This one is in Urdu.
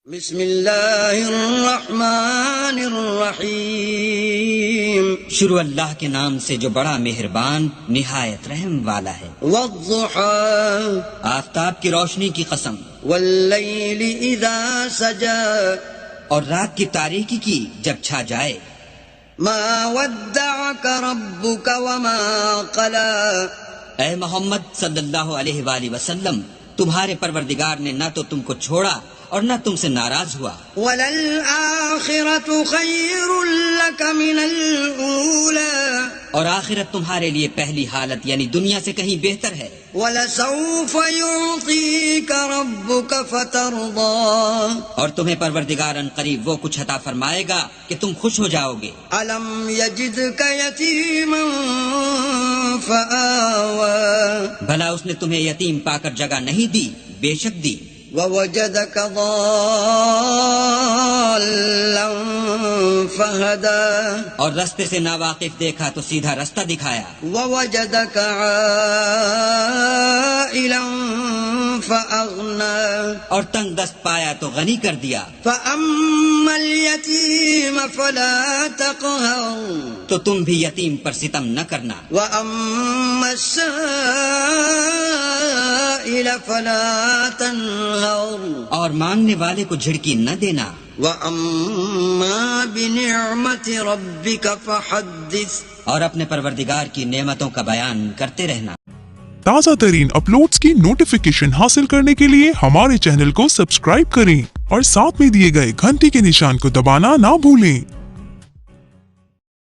بسم اللہ الرحمن الرحیم، شروع اللہ کے نام سے جو بڑا مہربان نہایت رحم والا ہے۔ والضحى آفتاب کی روشنی کی قسم، واللیل اذا سجى اور رات کی تاریکی کی جب چھا جائے۔ ما ودعك ربك وما قلى، اے محمد صلی اللہ علیہ وآلہ وسلم، تمہارے پروردگار نے نہ تو تم کو چھوڑا اور نہ تم سے ناراض ہوا۔ وللآخرة خیر لك من الأولى، اور آخرت تمہارے لیے پہلی حالت یعنی دنیا سے کہیں بہتر ہے۔ ولسوف يعطيك ربك فترضى، اور تمہیں پروردگار ان قریب وہ کچھ عطا فرمائے گا کہ تم خوش ہو جاؤ گے۔ ألم يجدك يتيما فآوى، بھلا اس نے تمہیں یتیم پا کر جگہ نہیں دی؟ بے شک دی۔ ووجدك ضالا فهدى، اور رستے سے ناواقف دیکھا تو سیدھا رستہ دکھایا۔ ووجدك عائلا فأغنى، اور تنگ دست پایا تو غنی کر دیا۔ فأما اليتيم فلا تقهر، تو تم بھی یتیم پر ستم نہ کرنا، وأما السائل فلا تنهر، اور مانگنے والے کو جھڑکی نہ دینا۔ وَأَمَّا بِنِعْمَةِ رَبِّكَ فَحَدِّثْ، اور اپنے پروردگار کی نعمتوں کا بیان کرتے رہنا۔ تازہ ترین اپلوڈز کی نوٹیفیکیشن حاصل کرنے کے لیے ہمارے چینل کو سبسکرائب کریں اور ساتھ میں دیے گئے گھنٹی کے نشان کو دبانا نہ بھولیں۔